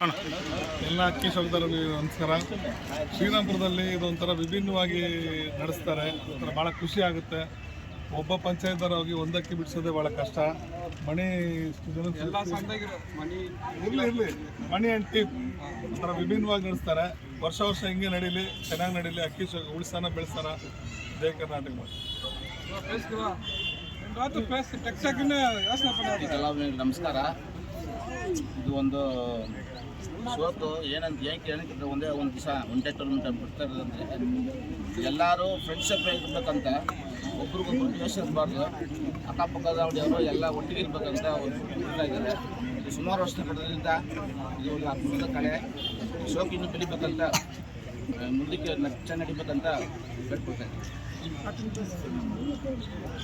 ಎಲ್ಲ ಅಕ್ಕಿ ಶಬ್ದರಿಗೆ ನಮಸ್ಕಾರ. ಶ್ರೀರಾಮಪುರದಲ್ಲಿ ಇದೊಂಥರ ವಿಭಿನ್ನವಾಗಿ ನಡೆಸ್ತಾರೆ. ಒಂಥರ ಭಾಳ ಖುಷಿ ಆಗುತ್ತೆ. ಒಬ್ಬ ಪಂಚಾಯತ್ದವ್ರು ಹೋಗಿ ಒಂದಕ್ಕಿ ಬಿಡಿಸೋದೇ ಭಾಳ ಕಷ್ಟ. ಮಣಿ ಇರಲಿ ಮಣಿ ಆ್ಯಂಡ್ ಟೀಪ್ ಒಂಥರ ವಿಭಿನ್ನವಾಗಿ ನಡೆಸ್ತಾರೆ. ವರ್ಷ ಹಿಂಗೆ ನಡೀಲಿ, ಚೆನ್ನಾಗಿ ನಡೀಲಿ. ಅಕ್ಕಿ ಉಳಿಸ್ತಾನ ಬೆಳೆಸ್ತಾನ. ಜೈ ಕರ್ನಾಟಕ. ನಮಸ್ಕಾರ. ಇದು ಒಂದು ಸೋತು ಏನಕ್ಕೆ ಒಂದೇ ಒಂದು ದಿವಸ ಒಂದೇ ಟೂರ್ನಮೆಂಟ್ ಬಿಡ್ತಾ ಇರೋದಂದರೆ ಎಲ್ಲರೂ ಫ್ರೆಂಡ್ಶಿಪ್ ಇರ್ಬೇಕಂತ, ಒಬ್ರಿಗೊಬ್ರು ದ್ವೇಷ ಇರಬಾರ್ದು. ಅಕ್ಕಪಕ್ಕದವರು ಎಲ್ಲ ಒಟ್ಟಿಗೆ ಇರ್ಬೇಕಂತ ಒಂದು ಬಿಡ್ತಾ ಇದ್ದಾರೆ. ಇದು ಸುಮಾರು ವರ್ಷ ಪಡೆದ್ರಿಂದ ಇದು ಒಂದು ಅದ್ಭುತದ ಕಲೆ. ಶೋಕ್ ಇನ್ನೂ ಬೆಳಿಬೇಕಂತ, ಮುಂದಕ್ಕೆ ಚೆನ್ನಾಗಿ ನಡಿಬೇಕಂತ ಬೇಡ್ಕೊಳ್ತಾ ಇದ್ದೀನಿ.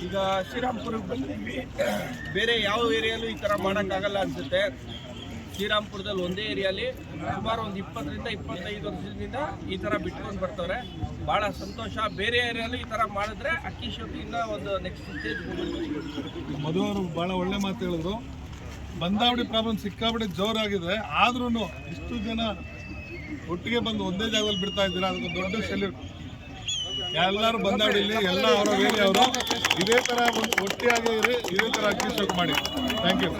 ಈಗ ಶ್ರೀರಾಮಪುರಕ್ಕೆ ಬಂದಿದ್ವಿ. ಬೇರೆ ಯಾವ ಏರಿಯಲ್ಲೂ ಈ ಥರ ಮಾಡೋಕ್ಕಾಗಲ್ಲ ಅನಿಸುತ್ತೆ. ಶ್ರೀರಾಮಪುರದಲ್ಲಿ ಒಂದೇ ಏರಿಯಲ್ಲಿ ಸುಮಾರು ಒಂದು 20 ರಿಂದ 25 ವರ್ಷದಿಂದ ಈ ಥರ ಬಿಟ್ಕೊಂಡು ಬರ್ತಾರೆ. ಭಾಳ ಸಂತೋಷ. ಬೇರೆ ಏರಿಯಲ್ಲೂ ಈ ಥರ ಮಾಡಿದ್ರೆ ಅಕ್ಕಿ ಶೋಕಿಯಿಂದ ಒಂದು ನೆಕ್ಸ್ಟ್ ಸ್ಟೇಜ್ ಹೋಗ್ಬೋದು. ಮಧು ಅವರು ಭಾಳ ಒಳ್ಳೆ ಮಾತು ಹೇಳಿದ್ರು. ಬಂದಾವಳಿ ಪ್ರಾಬ್ಲಮ್ ಸಿಕ್ಕಾಬಿಟ್ಟು ಜೋರಾಗಿದೆ. ಆದ್ರೂ ಇಷ್ಟು ಜನ ಒಟ್ಟಿಗೆ ಬಂದು ಒಂದೇ ಜಾಗದಲ್ಲಿ ಬಿಡ್ತಾ ಇದ್ದೀರಾ, ಅದಕ್ಕೆ ದೊಡ್ಡ ಸೆಲ್ಯೂಟ್. ಎಲ್ಲರೂ ಬಂದಾವಳಿಲಿ ಎಲ್ಲ ಅವರ ವೇಳೆಯವರು ಇದೇ ಥರ ಒಂದು ಒಟ್ಟಿಯಾಗಿ ಇರಿ, ಇದೇ ಥರ ಅಕ್ಕಿ ಶೋಕ್ ಮಾಡಿ. Thank you.